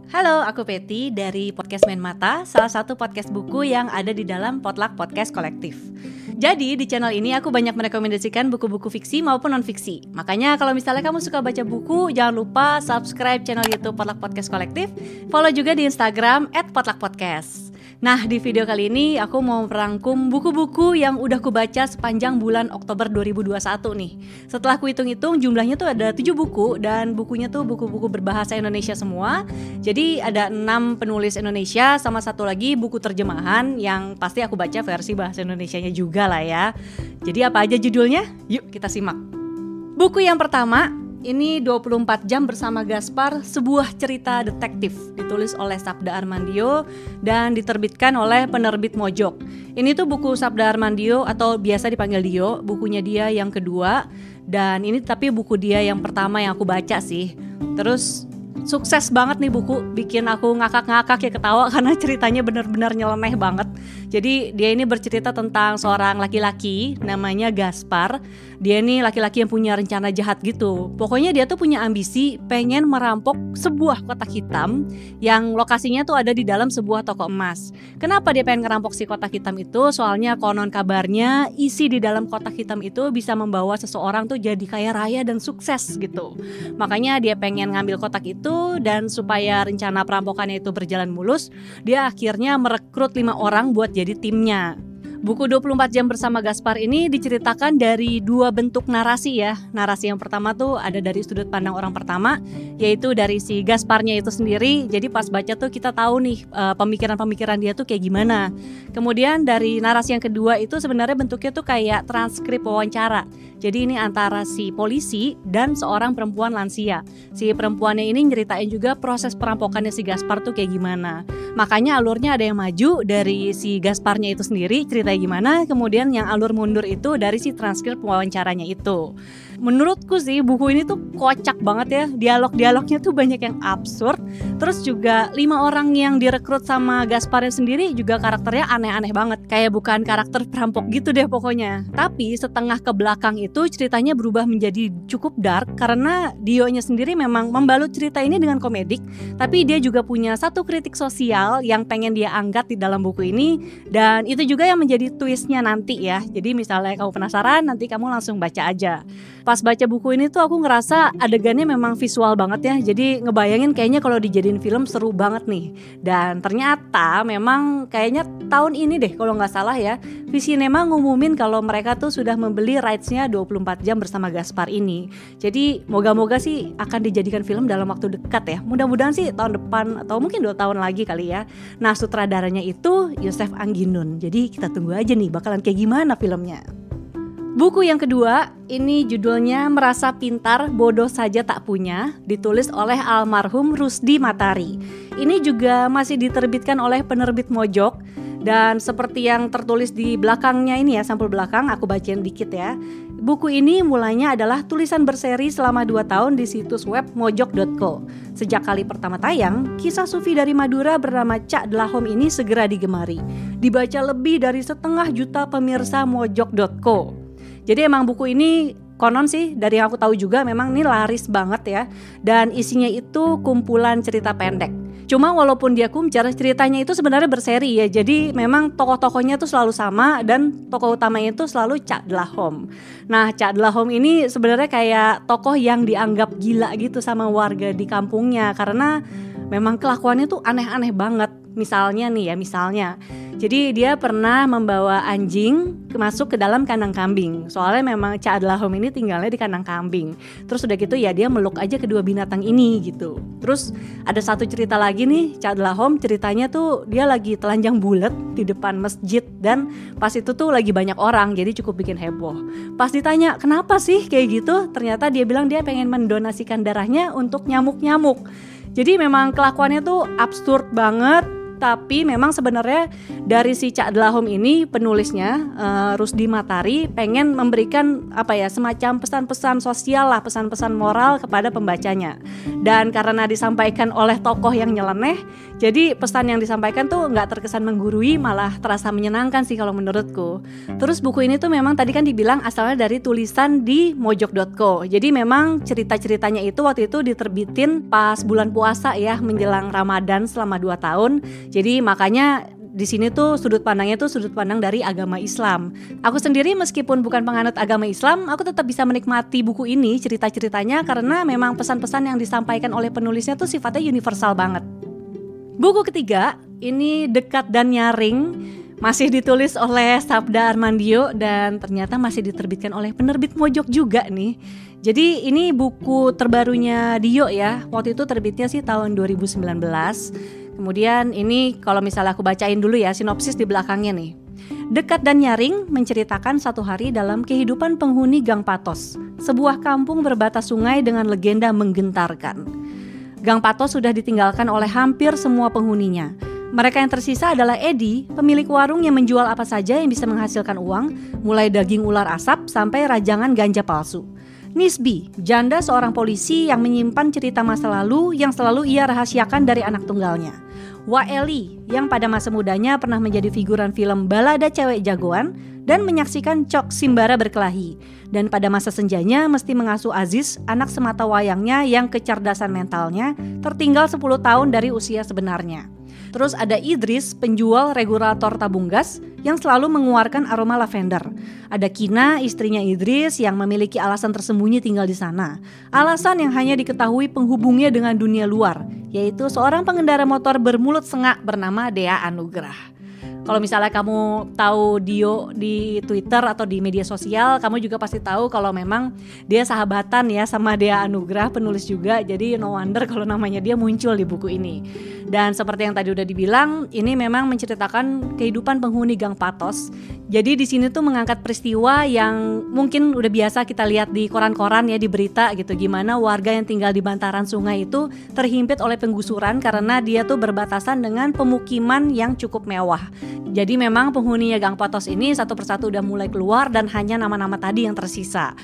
Halo, aku Peti dari Podcast Main Mata, salah satu podcast buku yang ada di dalam Potluck Podcast Kolektif. Jadi di channel ini aku banyak merekomendasikan buku-buku fiksi maupun non-fiksi. Makanya kalau misalnya kamu suka baca buku, jangan lupa subscribe channel YouTube Potluck Podcast Kolektif, follow juga di Instagram @potluckpodcast. Nah, di video kali ini aku mau merangkum buku-buku yang udah aku baca sepanjang bulan Oktober 2021 nih. Setelah aku hitung-hitung jumlahnya tuh ada 7 buku dan bukunya tuh buku-buku berbahasa Indonesia semua. Jadi ada 6 penulis Indonesia sama satu lagi buku terjemahan yang pasti aku baca versi bahasa Indonesianya juga lah ya. Jadi apa aja judulnya? Yuk kita simak. Buku yang pertama ini 24 Jam Bersama Gaspar, sebuah cerita detektif, ditulis oleh Sabda Armandio dan diterbitkan oleh penerbit Mojok. Ini tuh buku Sabda Armandio atau biasa dipanggil Dio, bukunya dia yang kedua, dan ini tapi buku dia yang pertama yang aku baca sih. Terus sukses banget nih buku, bikin aku ngakak-ngakak ya ketawa karena ceritanya benar-benar nyeleneh banget. Jadi dia ini bercerita tentang seorang laki-laki namanya Gaspar. Dia ini laki-laki yang punya rencana jahat gitu. Pokoknya dia tuh punya ambisi pengen merampok sebuah kotak hitam yang lokasinya tuh ada di dalam sebuah toko emas. Kenapa dia pengen ngerampok si kotak hitam itu? Soalnya konon kabarnya isi di dalam kotak hitam itu bisa membawa seseorang tuh jadi kaya raya dan sukses gitu. Makanya dia pengen ngambil kotak itu, dan supaya rencana perampokannya itu berjalan mulus, dia akhirnya merekrut 5 orang buat jadi timnya. Buku 24 Jam Bersama Gaspar ini diceritakan dari 2 bentuk narasi ya. Narasi yang pertama tuh ada dari sudut pandang orang pertama, yaitu dari si Gasparnya itu sendiri. Jadi pas baca tuh kita tahu nih pemikiran-pemikiran dia tuh kayak gimana. Kemudian dari narasi yang kedua itu sebenarnya bentuknya tuh kayak transkrip wawancara. Jadi ini antara si polisi dan seorang perempuan lansia. Si perempuannya ini nyeritain juga proses perampokannya si Gaspar tuh kayak gimana. Makanya alurnya ada yang maju dari si Gasparnya itu sendiri ceritanya gimana, kemudian yang alur mundur itu dari si transkrip wawancaranya itu. Menurutku sih buku ini tuh kocak banget ya. Dialog-dialognya tuh banyak yang absurd. Terus juga 5 orang yang direkrut sama Gasparnya sendiri juga karakternya aneh-aneh banget. Kayak bukan karakter perampok gitu deh pokoknya. Tapi setengah ke belakang itu ceritanya berubah menjadi cukup dark karena Dio-nya sendiri memang membalut cerita ini dengan komedik. Tapi dia juga punya satu kritik sosial yang pengen dia angkat di dalam buku ini. Dan itu juga yang menjadi twistnya nanti ya. Jadi misalnya kamu penasaran, nanti kamu langsung baca aja. Pas baca buku ini tuh aku ngerasa adegannya memang visual banget ya. Jadi ngebayangin kayaknya kalau dijadiin film seru banget nih. Dan ternyata memang kayaknya tahun ini deh kalau nggak salah ya, Visinema ngumumin kalau mereka tuh sudah membeli rights-nya 24 Jam Bersama Gaspar ini. Jadi moga-moga sih akan dijadikan film dalam waktu dekat ya. Mudah-mudahan sih tahun depan atau mungkin 2 tahun lagi kali ya. Nah, sutradaranya itu Yosef Angginun. Jadi kita tunggu aja nih bakalan kayak gimana filmnya. Buku yang kedua, ini judulnya Merasa Pintar, Bodoh Saja Tak Punya, ditulis oleh almarhum Rusdi Matari. Ini juga masih diterbitkan oleh penerbit Mojok, dan seperti yang tertulis di belakangnya ini ya, sampul belakang, aku bacain dikit ya. Buku ini mulainya adalah tulisan berseri selama 2 tahun di situs web mojok.co. Sejak kali pertama tayang, kisah Sufi dari Madura bernama Cak Dlahom ini segera digemari. Dibaca lebih dari 500 juta pemirsa mojok.co. Jadi emang buku ini konon sih dari yang aku tahu juga memang ini laris banget ya. Dan isinya itu kumpulan cerita pendek. Cuma walaupun dia kumcar, ceritanya itu sebenarnya berseri ya. Jadi memang tokoh-tokohnya tuh selalu sama dan tokoh utamanya itu selalu Cak Dlahom. Nah, Cak Dlahom ini sebenarnya kayak tokoh yang dianggap gila gitu sama warga di kampungnya karena memang kelakuannya tuh aneh-aneh banget. Misalnya nih ya, jadi dia pernah membawa anjing masuk ke dalam kandang kambing. Soalnya memang Cak Dlahom ini tinggalnya di kandang kambing. Terus udah gitu ya dia meluk aja kedua binatang ini gitu. Terus ada satu cerita lagi nih, Cak Dlahom ceritanya tuh dia lagi telanjang bulat di depan masjid. Dan pas itu tuh lagi banyak orang, jadi cukup bikin heboh. Pas ditanya kenapa sih kayak gitu, ternyata dia bilang dia pengen mendonasikan darahnya untuk nyamuk-nyamuk. Jadi memang kelakuannya tuh absurd banget. Tapi memang sebenarnya dari si Cak Delahom ini, penulisnya Rusdi Matari pengen memberikan semacam pesan-pesan sosial lah, pesan-pesan moral kepada pembacanya. Dan karena disampaikan oleh tokoh yang nyeleneh, jadi pesan yang disampaikan tuh nggak terkesan menggurui, malah terasa menyenangkan sih kalau menurutku. Terus buku ini tuh memang tadi kan dibilang asalnya dari tulisan di mojok.co. Jadi memang cerita-ceritanya itu waktu itu diterbitin pas bulan puasa ya, menjelang Ramadan selama 2 tahun. Jadi makanya di sini tuh sudut pandangnya tuh sudut pandang dari agama Islam. Aku sendiri meskipun bukan penganut agama Islam, aku tetap bisa menikmati buku ini, cerita-ceritanya, karena memang pesan-pesan yang disampaikan oleh penulisnya tuh sifatnya universal banget. Buku ketiga, ini Dekat dan Nyaring, masih ditulis oleh Sabda Armandio dan ternyata masih diterbitkan oleh penerbit Mojok juga nih. Jadi ini buku terbarunya Dio ya, waktu itu terbitnya sih tahun 2019. Kemudian ini kalau misalnya aku bacain dulu ya sinopsis di belakangnya nih. Dekat dan Nyaring menceritakan satu hari dalam kehidupan penghuni Gang Patos, sebuah kampung berbatas sungai dengan legenda menggentarkan. Gang Patos sudah ditinggalkan oleh hampir semua penghuninya. Mereka yang tersisa adalah Edi, pemilik warung yang menjual apa saja yang bisa menghasilkan uang, mulai daging ular asap sampai rajangan ganja palsu. Nisbi, janda seorang polisi yang menyimpan cerita masa lalu yang selalu ia rahasiakan dari anak tunggalnya. Waeli, yang pada masa mudanya pernah menjadi figuran film Balada Cewek Jagoan dan menyaksikan Cok Simbara berkelahi. Dan pada masa senjanya mesti mengasuh Aziz, anak semata wayangnya yang kecerdasan mentalnya tertinggal 10 tahun dari usia sebenarnya. Terus ada Idris, penjual regulator tabung gas yang selalu mengeluarkan aroma lavender. Ada Kina, istrinya Idris yang memiliki alasan tersembunyi tinggal di sana. Alasan yang hanya diketahui penghubungnya dengan dunia luar, yaitu seorang pengendara motor bermulut sengak bernama Dea Anugrah. Kalau misalnya kamu tahu Dio di Twitter atau di media sosial, kamu juga pasti tahu kalau memang dia sahabatan ya sama Dea Anugrah, penulis juga. Jadi no wonder kalau namanya dia muncul di buku ini. Dan seperti yang tadi udah dibilang, ini memang menceritakan kehidupan penghuni Gang Patos. Jadi di sini tuh mengangkat peristiwa yang mungkin udah biasa kita lihat di koran-koran ya, di berita gitu, gimana warga yang tinggal di bantaran sungai itu terhimpit oleh penggusuran karena dia tuh berbatasan dengan pemukiman yang cukup mewah. Jadi memang penghuninya Gang Patos ini satu persatu udah mulai keluar dan hanya nama-nama tadi yang tersisa.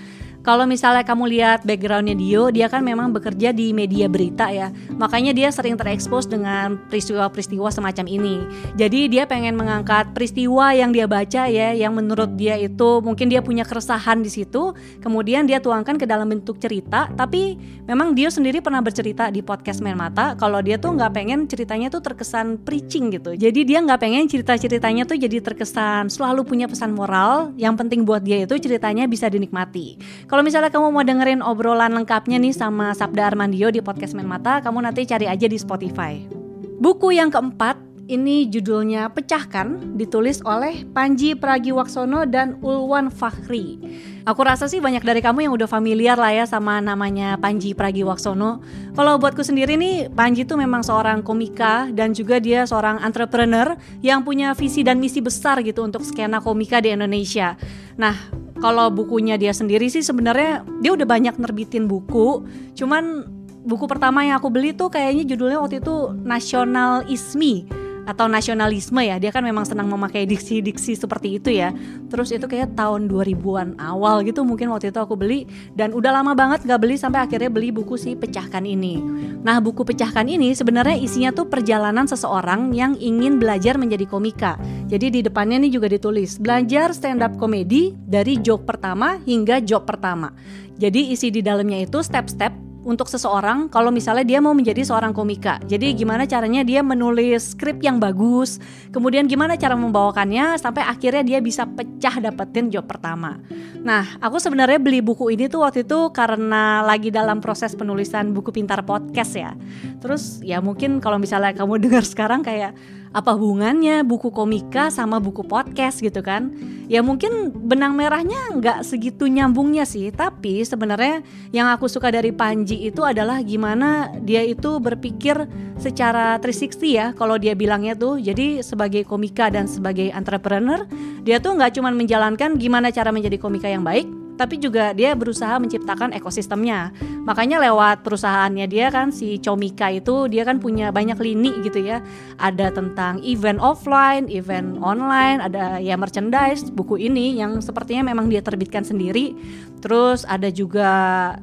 Kalau misalnya kamu lihat backgroundnya Dio, dia kan memang bekerja di media berita ya. Makanya dia sering terekspos dengan peristiwa-peristiwa semacam ini. Jadi dia pengen mengangkat peristiwa yang dia baca ya, yang menurut dia itu mungkin dia punya keresahan di situ. Kemudian dia tuangkan ke dalam bentuk cerita. Tapi memang Dio sendiri pernah bercerita di podcast Main Mata kalau dia tuh nggak pengen ceritanya tuh terkesan preaching gitu. Jadi dia nggak pengen cerita-ceritanya tuh jadi terkesan selalu punya pesan moral. Yang penting buat dia itu ceritanya bisa dinikmati. Kalau misalnya kamu mau dengerin obrolan lengkapnya nih sama Sabda Armandio di podcast Main Mata, kamu nanti cari aja di Spotify. Buku yang keempat, ini judulnya Pecahkan, ditulis oleh Panji Pragiwaksono dan Ulwan Fakhri. Aku rasa sih banyak dari kamu yang udah familiar lah ya sama namanya Panji Pragiwaksono. Kalau buatku sendiri nih, Panji tuh memang seorang komika dan juga dia seorang entrepreneur yang punya visi dan misi besar gitu untuk skena komika di Indonesia. Nah, kalau bukunya dia sendiri sih sebenarnya dia udah banyak nerbitin buku. Cuman buku pertama yang aku beli tuh kayaknya judulnya waktu itu Nasionalisme atau nasionalisme ya. Dia kan memang senang memakai diksi-diksi seperti itu ya. Terus itu kayak tahun 2000-an awal gitu mungkin waktu itu aku beli. Dan udah lama banget gak beli sampai akhirnya beli buku si Pecahkan ini. Nah, buku Pecahkan ini sebenarnya isinya tuh perjalanan seseorang yang ingin belajar menjadi komika. Jadi di depannya nih juga ditulis belajar stand up comedy dari joke pertama hingga joke pertama. Jadi isi di dalamnya itu step-step untuk seseorang kalau misalnya dia mau menjadi seorang komika. Jadi gimana caranya dia menulis skrip yang bagus, kemudian gimana cara membawakannya sampai akhirnya dia bisa pecah dapetin job pertama. Nah, aku sebenarnya beli buku ini tuh waktu itu karena lagi dalam proses penulisan buku Pintar Podcast ya. Terus ya mungkin kalau misalnya kamu dengar sekarang kayak apa hubungannya buku komika sama buku podcast gitu kan? Ya mungkin benang merahnya nggak segitu nyambungnya sih. Tapi sebenarnya yang aku suka dari Panji itu adalah gimana dia itu berpikir secara 360 ya. Kalau dia bilangnya tuh, jadi sebagai komika dan sebagai entrepreneur, dia tuh nggak cuma menjalankan gimana cara menjadi komika yang baik, tapi juga dia berusaha menciptakan ekosistemnya. Makanya lewat perusahaannya dia kan, si Comika itu dia kan punya banyak lini gitu ya. Ada tentang event offline, event online, ada ya merchandise, buku ini yang sepertinya memang dia terbitkan sendiri. Terus ada juga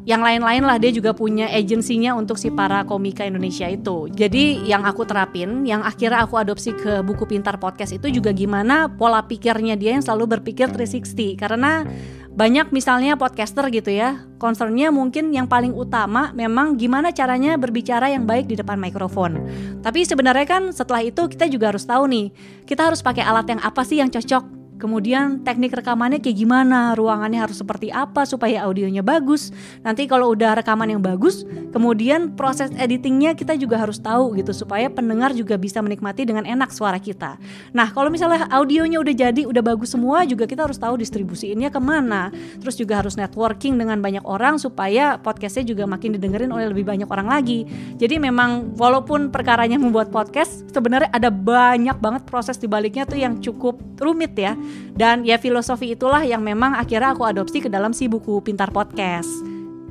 yang lain-lain lah, dia juga punya agensinya untuk si para komika Indonesia itu. Jadi yang aku terapin, yang akhirnya aku adopsi ke Buku Pintar Podcast itu juga gimana pola pikirnya dia yang selalu berpikir 360. Karena banyak misalnya podcaster gitu ya, concernnya mungkin yang paling utama memang gimana caranya berbicara yang baik di depan mikrofon. Tapi sebenarnya kan setelah itu kita juga harus tahu nih, kita harus pakai alat yang apa sih yang cocok. Kemudian teknik rekamannya kayak gimana, ruangannya harus seperti apa supaya audionya bagus. Nanti kalau udah rekaman yang bagus, kemudian proses editingnya kita juga harus tahu gitu, supaya pendengar juga bisa menikmati dengan enak suara kita. Nah kalau misalnya audionya udah jadi, udah bagus semua, juga kita harus tahu distribusiinnya kemana. Terus juga harus networking dengan banyak orang supaya podcastnya juga makin didengerin oleh lebih banyak orang lagi. Jadi memang walaupun perkaranya membuat podcast, sebenarnya ada banyak banget proses dibaliknya tuh yang cukup rumit ya. Dan ya filosofi itulah yang memang akhirnya aku adopsi ke dalam si Buku Pintar Podcast.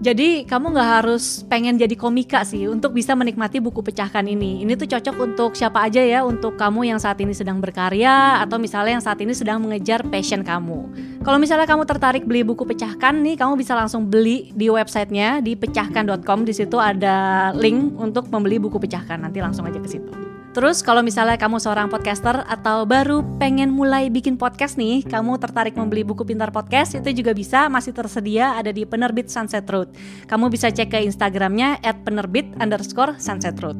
Jadi kamu gak harus pengen jadi komika sih untuk bisa menikmati buku pecahkan ini. Ini tuh cocok untuk siapa aja ya, untuk kamu yang saat ini sedang berkarya, atau misalnya yang saat ini sedang mengejar passion kamu. Kalau misalnya kamu tertarik beli buku pecahkan nih, kamu bisa langsung beli di websitenya di pecahkan.com. Di situ ada link untuk membeli buku pecahkan. Nanti langsung aja ke situ. Terus kalau misalnya kamu seorang podcaster atau baru pengen mulai bikin podcast nih, kamu tertarik membeli Buku Pintar Podcast, itu juga bisa, masih tersedia ada di penerbit Sunset Road. Kamu bisa cek ke Instagramnya @penerbit_Sunset Road.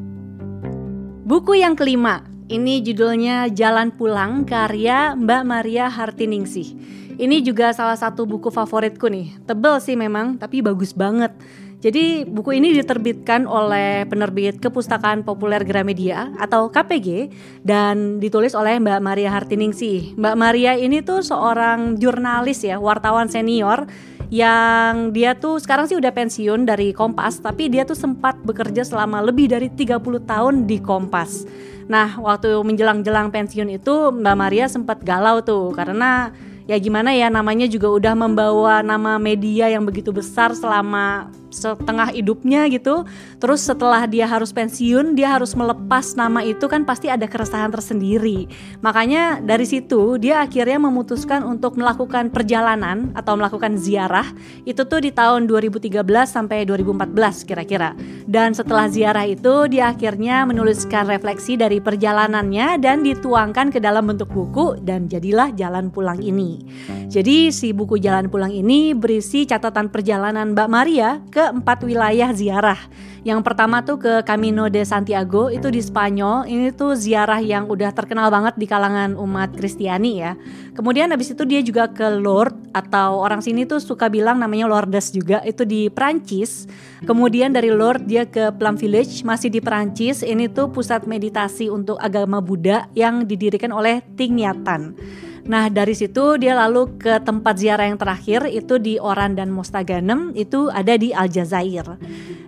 Buku yang kelima, ini judulnya Jalan Pulang, karya Mbak Maria Hartiningsih. Ini juga salah satu buku favoritku nih, tebel sih memang, tapi bagus banget. Jadi buku ini diterbitkan oleh penerbit Kepustakaan Populer Gramedia atau KPG dan ditulis oleh Mbak Maria Hartiningsih. Mbak Maria ini tuh seorang jurnalis ya, wartawan senior yang dia tuh sekarang sih udah pensiun dari Kompas, tapi dia tuh sempat bekerja selama lebih dari 30 tahun di Kompas. Nah, waktu menjelang-jelang pensiun itu Mbak Maria sempat galau tuh karena ya gimana ya, namanya juga udah membawa nama media yang begitu besar selama setengah hidupnya gitu. Terus setelah dia harus pensiun, dia harus melepas nama itu, kan pasti ada keresahan tersendiri. Makanya dari situ dia akhirnya memutuskan untuk melakukan perjalanan atau melakukan ziarah. Itu tuh di tahun 2013 sampai 2014 kira-kira. Dan setelah ziarah itu dia akhirnya menuliskan refleksi dari perjalanannya dan dituangkan ke dalam bentuk buku, dan jadilah Jalan Pulang ini. Jadi si buku Jalan Pulang ini berisi catatan perjalanan Mbak Maria ke 4 wilayah ziarah. Yang pertama tuh ke Camino de Santiago, itu di Spanyol. Ini tuh ziarah yang udah terkenal banget di kalangan umat Kristiani ya. Kemudian habis itu dia juga ke Lourdes, atau orang sini tuh suka bilang namanya Lourdes juga, itu di Prancis. Kemudian dari Lourdes dia ke Plum Village, masih di Prancis. Ini tuh pusat meditasi untuk agama Buddha yang didirikan oleh Thich Nhat Hanh. Nah dari situ dia lalu ke tempat ziarah yang terakhir, itu di Oran dan Mostaganem, itu ada di Aljazair.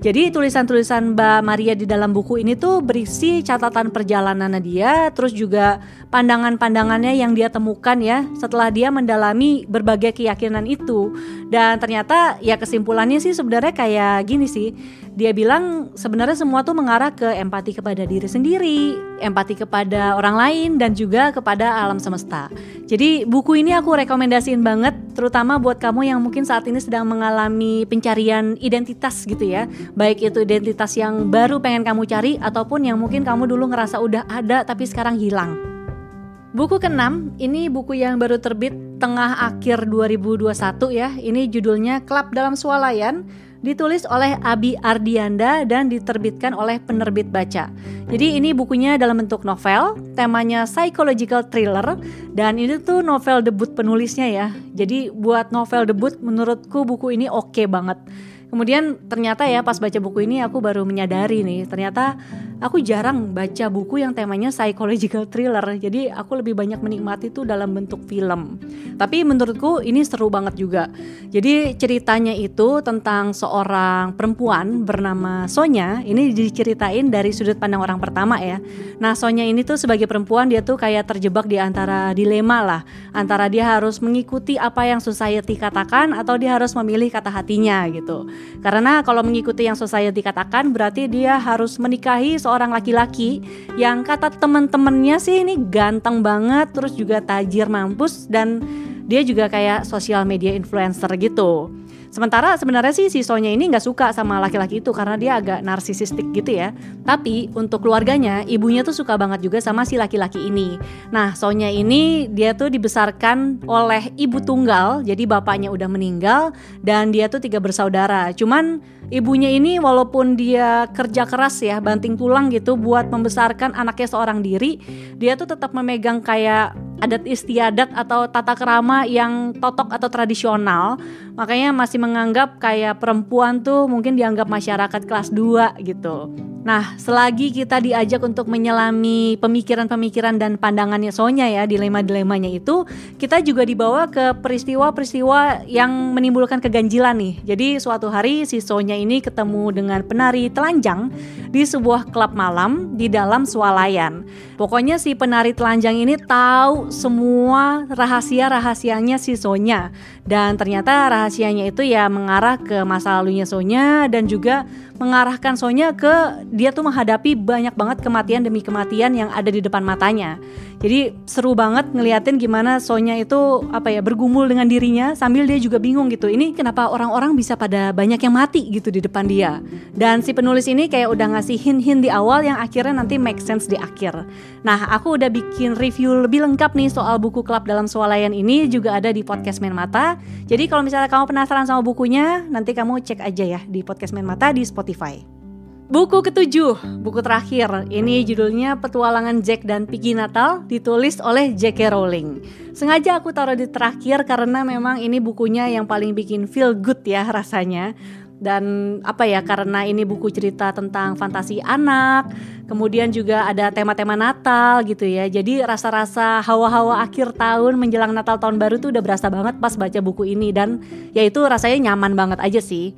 Jadi tulisan-tulisan Mbak Maria di dalam buku ini tuh berisi catatan perjalanannya dia, terus juga pandangan-pandangannya yang dia temukan ya setelah dia mendalami berbagai keyakinan itu. Dan ternyata ya kesimpulannya sih sebenarnya kayak gini sih. Dia bilang sebenarnya semua tuh mengarah ke empati kepada diri sendiri, empati kepada orang lain, dan juga kepada alam semesta. Jadi buku ini aku rekomendasiin banget, terutama buat kamu yang mungkin saat ini sedang mengalami pencarian identitas gitu ya. Baik itu identitas yang baru pengen kamu cari, ataupun yang mungkin kamu dulu ngerasa udah ada tapi sekarang hilang. Buku ke-6, ini buku yang baru terbit tengah akhir 2021 ya. Ini judulnya Kelab Dalam Swalayan. Ditulis oleh Abi Ardianda dan diterbitkan oleh Penerbit Baca. Jadi ini bukunya dalam bentuk novel, temanya psychological thriller, dan ini tuh novel debut penulisnya ya. Jadi buat novel debut menurutku buku ini oke banget. Kemudian ternyata ya pas baca buku ini aku baru menyadari nih, ternyata aku jarang baca buku yang temanya psychological thriller. Jadi aku lebih banyak menikmati itu dalam bentuk film. Tapi menurutku ini seru banget juga. Jadi ceritanya itu tentang seorang perempuan bernama Sonya. Ini diceritain dari sudut pandang orang pertama ya. Nah, Sonya ini tuh sebagai perempuan dia tuh kayak terjebak di antara dilema lah. Antara dia harus mengikuti apa yang society katakan atau dia harus memilih kata hatinya gitu. Karena kalau mengikuti yang society katakan berarti dia harus menikahi seorang laki-laki yang kata teman-temannya sih ini ganteng banget, terus juga tajir mampus, dan dia juga kayak sosial media influencer gitu. Sementara sebenarnya sih si Sonya ini gak suka sama laki-laki itu karena dia agak narsisistik gitu ya. Tapi untuk keluarganya, ibunya tuh suka banget juga sama si laki-laki ini. Nah, Sonya ini dia tuh dibesarkan oleh ibu tunggal, jadi bapaknya udah meninggal dan dia tuh 3 bersaudara. Cuman ibunya ini walaupun dia kerja keras ya, banting tulang gitu buat membesarkan anaknya seorang diri, dia tuh tetap memegang kayak adat istiadat atau tata krama yang totok atau tradisional. Makanya masih menganggap kayak perempuan tuh mungkin dianggap masyarakat kelas 2 gitu. Nah, selagi kita diajak untuk menyelami pemikiran-pemikiran dan pandangannya Sonya ya, dilema-dilemanya itu, kita juga dibawa ke peristiwa-peristiwa yang menimbulkan keganjilan nih. Jadi suatu hari si Sonya ini ketemu dengan penari telanjang di sebuah klub malam di dalam swalayan. Pokoknya si penari telanjang ini tahu semua rahasia-rahasianya si Sonya. Dan ternyata rahasianya itu ya mengarah ke masa lalunya Sonya dan juga mengarahkan Sonya ke dia tuh menghadapi banyak banget kematian demi kematian yang ada di depan matanya. Jadi seru banget ngeliatin gimana Sonya itu bergumul dengan dirinya sambil dia juga bingung gitu. Ini kenapa orang-orang bisa pada banyak yang mati gitu di depan dia. Dan si penulis ini kayak udah ngasih hint-hint di awal yang akhirnya nanti make sense di akhir. Nah, aku udah bikin review lebih lengkap nih soal buku Klub Dalam Swalayan ini, juga ada di Podcast Main Mata. Jadi kalau misalnya kamu penasaran sama bukunya, nanti kamu cek aja ya di Podcast Main Mata di Spotify. Buku ketujuh, buku terakhir. Ini judulnya Petualangan Jack dan Piggy Natal, ditulis oleh J.K. Rowling. Sengaja aku taruh di terakhir karena memang ini bukunya yang paling bikin feel good ya rasanya. Dan karena ini buku cerita tentang fantasi anak, kemudian juga ada tema-tema Natal gitu ya. Jadi rasa-rasa hawa-hawa akhir tahun menjelang Natal tahun baru tuh udah berasa banget pas baca buku ini. Dan ya itu rasanya nyaman banget aja sih.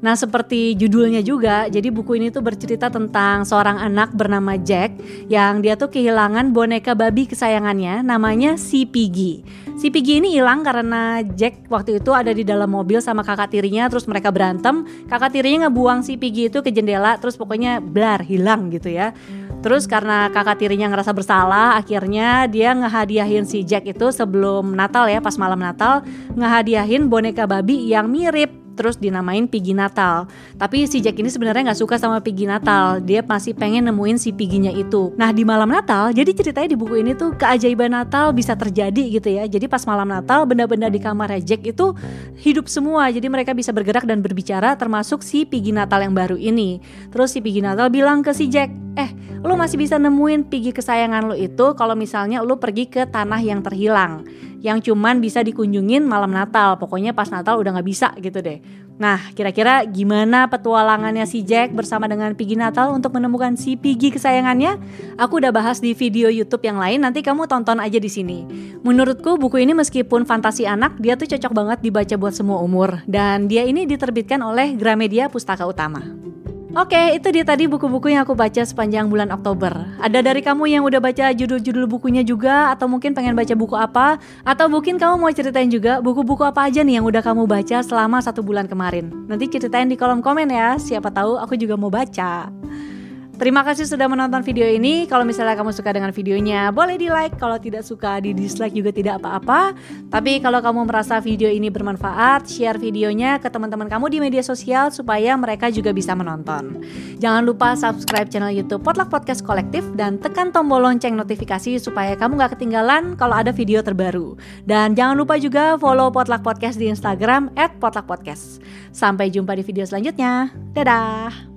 Nah, seperti judulnya juga, jadi buku ini tuh bercerita tentang seorang anak bernama Jack yang dia tuh kehilangan boneka babi kesayangannya namanya si Piggy. Si Piggy ini hilang karena Jack waktu itu ada di dalam mobil sama kakak tirinya, terus mereka berantem. Kakak tirinya ngebuang si Piggy itu ke jendela, terus pokoknya blar, hilang gitu ya. Terus karena kakak tirinya ngerasa bersalah, akhirnya dia ngehadiahin si Jack itu sebelum Natal ya, pas malam Natal, ngehadiahin boneka babi yang mirip. Terus dinamain Piggy Natal. Tapi si Jack ini sebenarnya gak suka sama Piggy Natal. Dia masih pengen nemuin si Piggy-nya itu. Nah, di malam Natal, jadi ceritanya di buku ini tuh keajaiban Natal bisa terjadi gitu ya. Jadi pas malam Natal, benda-benda di kamarnya Jack itu hidup semua. Jadi mereka bisa bergerak dan berbicara, termasuk si Piggy Natal yang baru ini. Terus si Piggy Natal bilang ke si Jack, lo masih bisa nemuin Piggy kesayangan lo itu kalau misalnya lo pergi ke tanah yang terhilang, yang cuman bisa dikunjungin malam Natal. Pokoknya pas Natal udah gak bisa gitu deh. Nah, kira-kira gimana petualangannya si Jack bersama dengan Piggy Natal untuk menemukan si Piggy kesayangannya? Aku udah bahas di video YouTube yang lain, nanti kamu tonton aja di sini. Menurutku buku ini meskipun fantasi anak, dia tuh cocok banget dibaca buat semua umur. Dan dia ini diterbitkan oleh Gramedia Pustaka Utama. Oke, itu dia tadi buku-buku yang aku baca sepanjang bulan Oktober. Ada dari kamu yang udah baca judul-judul bukunya juga, atau mungkin pengen baca buku apa, atau mungkin kamu mau ceritain juga buku-buku apa aja nih yang udah kamu baca selama 1 bulan kemarin. Nanti ceritain di kolom komen ya, siapa tahu aku juga mau baca. Terima kasih sudah menonton video ini. Kalau misalnya kamu suka dengan videonya, boleh di like. Kalau tidak suka, di dislike juga tidak apa-apa. Tapi kalau kamu merasa video ini bermanfaat, share videonya ke teman-teman kamu di media sosial supaya mereka juga bisa menonton. Jangan lupa subscribe channel YouTube Potluck Podcast Kolektif dan tekan tombol lonceng notifikasi supaya kamu gak ketinggalan kalau ada video terbaru. Dan jangan lupa juga follow Potluck Podcast di Instagram @potluckpodcast. Sampai jumpa di video selanjutnya. Dadah!